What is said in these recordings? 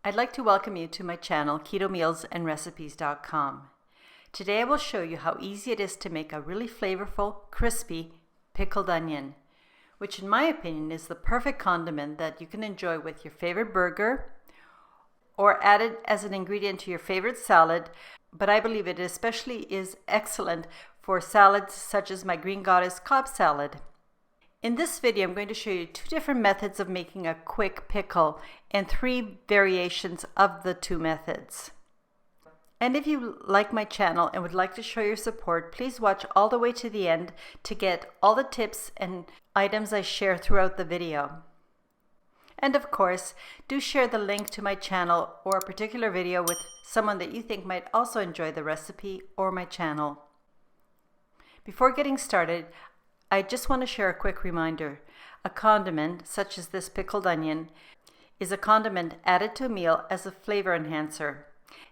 I'd like to welcome you to my channel, ketomealsandrecipes.com. Today I will show you how easy it is to make a really flavorful, crispy pickled onion, which in my opinion is the perfect condiment that you can enjoy with your favorite burger or add it as an ingredient to your favorite salad, but I believe it especially is excellent for salads such as my Green Goddess Cobb salad. In this video, I'm going to show you two different methods of making a quick pickle and three variations of the two methods. And if you like my channel and would like to show your support, please watch all the way to the end to get all the tips and items I share throughout the video. And of course, do share the link to my channel or a particular video with someone that you think might also enjoy the recipe or my channel. Before getting started, I just want to share a quick reminder. A condiment, such as this pickled onion, is a condiment added to a meal as a flavor enhancer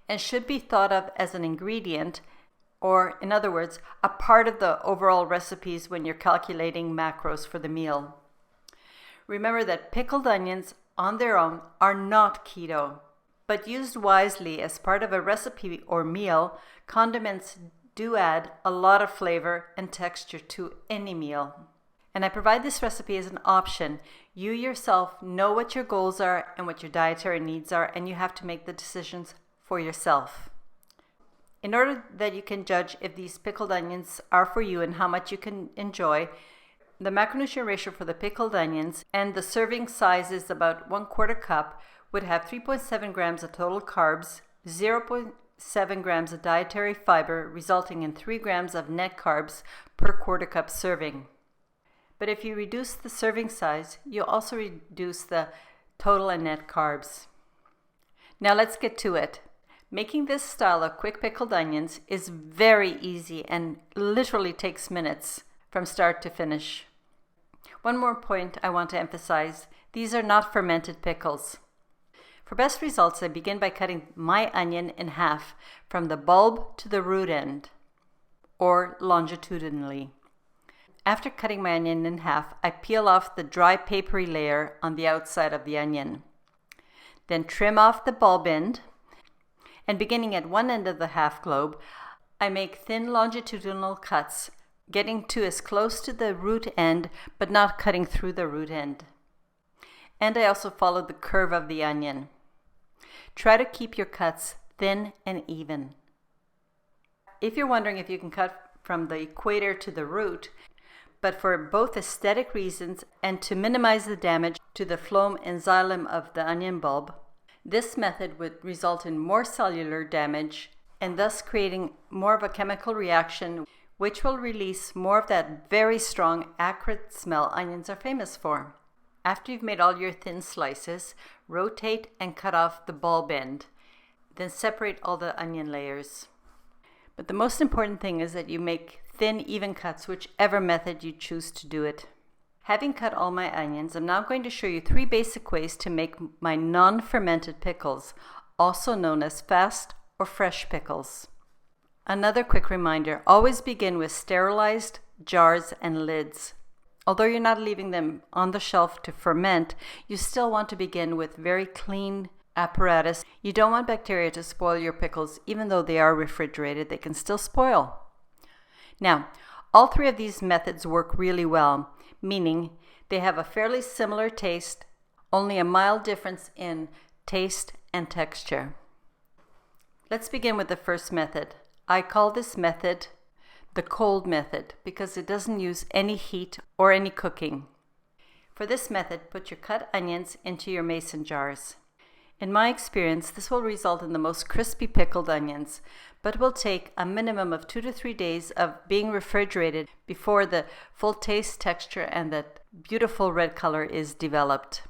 and should be thought of as an ingredient, or in other words, a part of the overall recipes when you're calculating macros for the meal. Remember that pickled onions on their own are not keto, but used wisely as part of a recipe or meal, condiments do add a lot of flavor and texture to any meal. And I provide this recipe as an option. You yourself know what your goals are and what your dietary needs are, and you have to make the decisions for yourself. In order that you can judge if these pickled onions are for you and how much you can enjoy, the macronutrient ratio for the pickled onions and the serving size is about 1/4 cup, would have 3.7 grams of total carbs, 0.7 grams of dietary fiber, resulting in 3 grams of net carbs per 1/4 cup serving. But if you reduce the serving size, you'll also reduce the total and net carbs. Now let's get to it. Making this style of quick pickled onions is very easy and literally takes minutes from start to finish. One more point I want to emphasize: these are not fermented pickles. For best results, I begin by cutting my onion in half from the bulb to the root end, or longitudinally. After cutting my onion in half, I peel off the dry papery layer on the outside of the onion. Then trim off the bulb end, and beginning at one end of the half globe, I make thin longitudinal cuts, getting to as close to the root end, but not cutting through the root end. And I also follow the curve of the onion. Try to keep your cuts thin and even. If you're wondering if you can cut from the equator to the root, but for both aesthetic reasons and to minimize the damage to the phloem and xylem of the onion bulb, this method would result in more cellular damage and thus creating more of a chemical reaction, which will release more of that very strong, acrid smell onions are famous for. After you've made all your thin slices, rotate and cut off the bulb end. Then separate all the onion layers. But the most important thing is that you make thin, even cuts, whichever method you choose to do it. Having cut all my onions, I'm now going to show you 3 basic ways to make my non-fermented pickles, also known as fast or fresh pickles. Another quick reminder: always begin with sterilized jars and lids. Although you're not leaving them on the shelf to ferment, you still want to begin with very clean apparatus. You don't want bacteria to spoil your pickles. Even though they are refrigerated, they can still spoil. Now, all 3 of these methods work really well, meaning they have a fairly similar taste, only a mild difference in taste and texture. Let's begin with the first method. I call this method the cold method because it doesn't use any heat or any cooking. For this method, put your cut onions into your mason jars. In my experience, this will result in the most crispy pickled onions, but will take a minimum of 2 to 3 days of being refrigerated before the full taste, texture, and that beautiful red color is developed.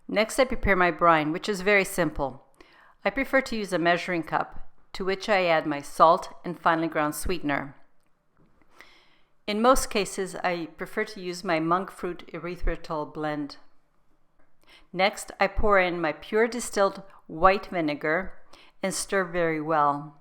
Next, I prepare my brine, which is very simple. I prefer to use a measuring cup, to which I add my salt and finely ground sweetener. In most cases, I prefer to use my monk fruit erythritol blend. Next, I pour in my pure distilled white vinegar and stir very well.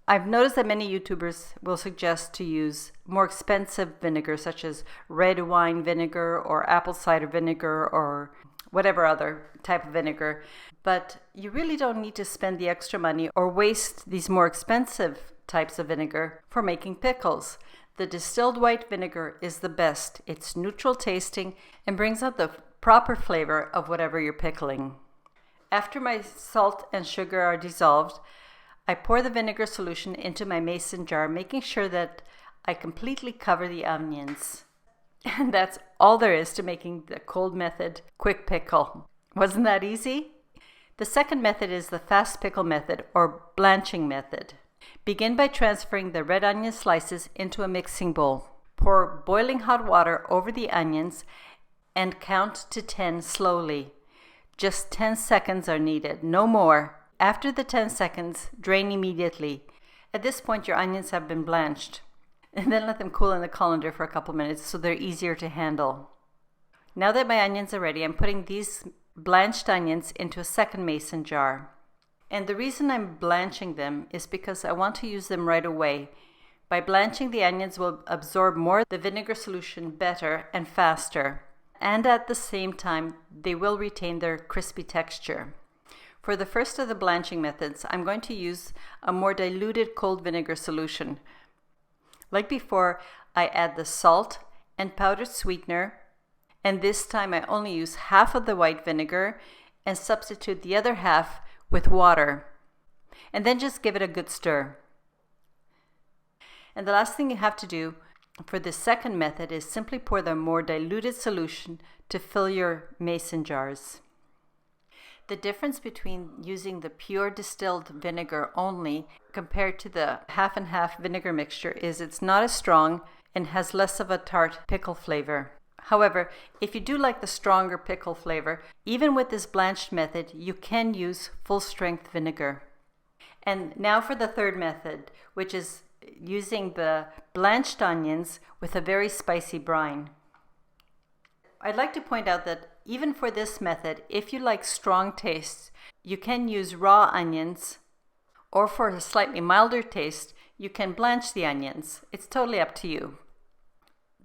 I've noticed that many YouTubers will suggest to use more expensive vinegar, such as red wine vinegar or apple cider vinegar or whatever other type of vinegar. But you really don't need to spend the extra money or waste these more expensive types of vinegar for making pickles. The distilled white vinegar is the best. It's neutral tasting and brings out the proper flavor of whatever you're pickling. After my salt and sugar are dissolved, I pour the vinegar solution into my mason jar, making sure that I completely cover the onions. And that's all there is to making the cold method quick pickle. Wasn't that easy? The second method is the fast pickle method or blanching method. Begin by transferring the red onion slices into a mixing bowl. Pour boiling hot water over the onions and count to 10 slowly. Just 10 seconds are needed, no more. After the 10 seconds, drain immediately. At this point, your onions have been blanched. And then let them cool in the colander for a couple minutes so they're easier to handle. Now that my onions are ready, I'm putting these blanched onions into a second mason jar. And the reason I'm blanching them is because I want to use them right away. By blanching, the onions will absorb more of the vinegar solution better and faster. And at the same time, they will retain their crispy texture. For the first of the blanching methods, I'm going to use a more diluted cold vinegar solution. Like before, I add the salt and powdered sweetener, and this time I only use half of the white vinegar and substitute the other half with water, and then just give it a good stir. And the last thing you have to do for this second method is simply pour the more diluted solution to fill your mason jars. The difference between using the pure distilled vinegar only compared to the half and half vinegar mixture is it's not as strong and has less of a tart pickle flavor. However, if you do like the stronger pickle flavor, even with this blanched method, you can use full-strength vinegar. And now for the third method, which is using the blanched onions with a very spicy brine. I'd like to point out that even for this method, if you like strong tastes, you can use raw onions, or for a slightly milder taste, you can blanch the onions. It's totally up to you.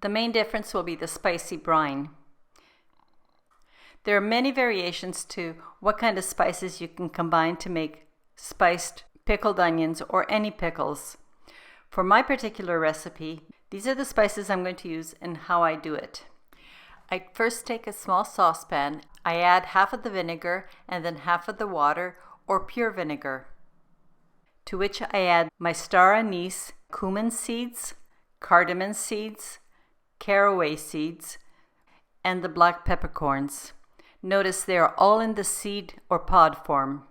The main difference will be the spicy brine. There are many variations to what kind of spices you can combine to make spiced pickled onions or any pickles. For my particular recipe, these are the spices I'm going to use and how I do it. I first take a small saucepan. I add half of the vinegar and then half of the water or pure vinegar, to which I add my star anise, cumin seeds, cardamom seeds, caraway seeds, and the black peppercorns. Notice they are all in the seed or pod form.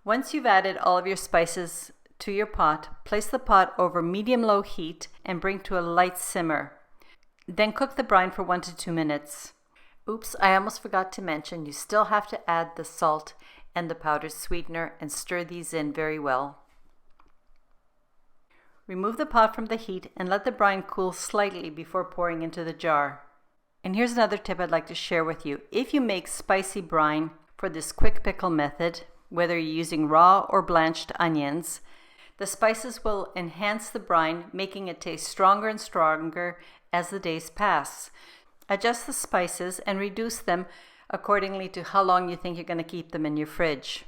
Once you've added all of your spices to your pot, place the pot over medium-low heat and bring to a light simmer. Then cook the brine for 1 to 2 minutes. Oops, I almost forgot to mention you still have to add the salt and the powdered sweetener and stir these in very well. Remove the pot from the heat and let the brine cool slightly before pouring into the jar. And here's another tip I'd like to share with you. If you make spicy brine for this quick pickle method, whether you're using raw or blanched onions, the spices will enhance the brine, making it taste stronger and stronger as the days pass. Adjust the spices and reduce them accordingly to how long you think you're going to keep them in your fridge.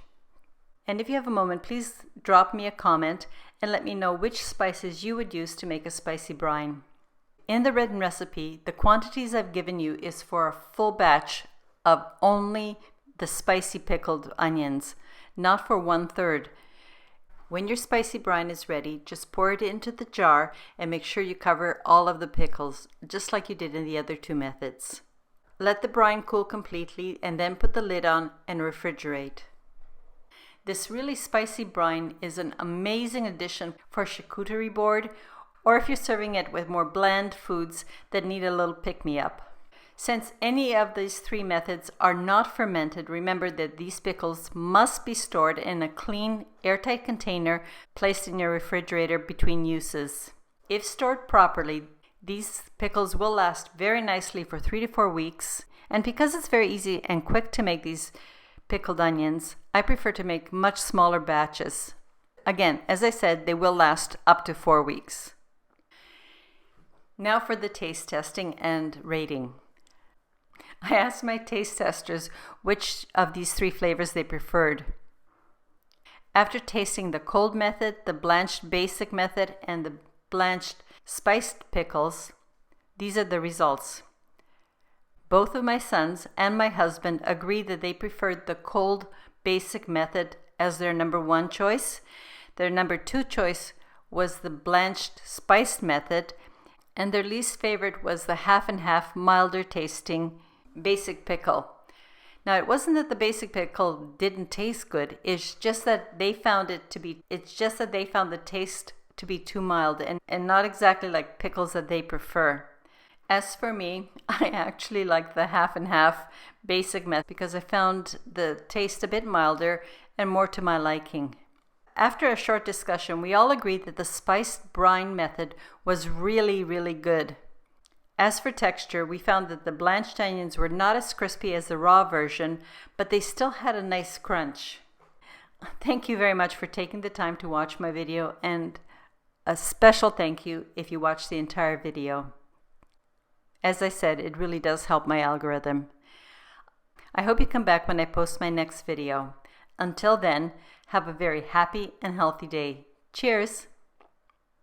And if you have a moment, please drop me a comment and let me know which spices you would use to make a spicy brine. In the written recipe, the quantities I've given you is for a full batch of only the spicy pickled onions, not for 1/3. When your spicy brine is ready, just pour it into the jar and make sure you cover all of the pickles, just like you did in the other 2 methods. Let the brine cool completely and then put the lid on and refrigerate. This really spicy brine is an amazing addition for a charcuterie board, or if you're serving it with more bland foods that need a little pick-me-up. Since any of these 3 methods are not fermented, remember that these pickles must be stored in a clean, airtight container placed in your refrigerator between uses. If stored properly, these pickles will last very nicely for 3 to 4 weeks. And because it's very easy and quick to make these pickled onions, I prefer to make much smaller batches. Again, as I said, they will last up to 4 weeks. Now for the taste testing and rating. I asked my taste testers which of these three flavors they preferred. After tasting the cold method, the blanched basic method, and the blanched spiced pickles, these are the results. Both of my sons and my husband agreed that they preferred the cold basic method as their number one choice. Their number two choice was the blanched spiced method, and their least favorite was the half and half milder tasting basic pickle. Now, it wasn't that the basic pickle didn't taste good, it's just that they found the taste to be too mild and not exactly like pickles that they prefer. As for me, I actually like the half and half basic method because I found the taste a bit milder and more to my liking. After a short discussion, we all agreed that the spiced brine method was really, really good. As for texture, we found that the blanched onions were not as crispy as the raw version, but they still had a nice crunch. Thank you very much for taking the time to watch my video, and a special thank you if you watched the entire video. As I said, it really does help my algorithm. I hope you come back when I post my next video. Until then, have a very happy and healthy day. Cheers!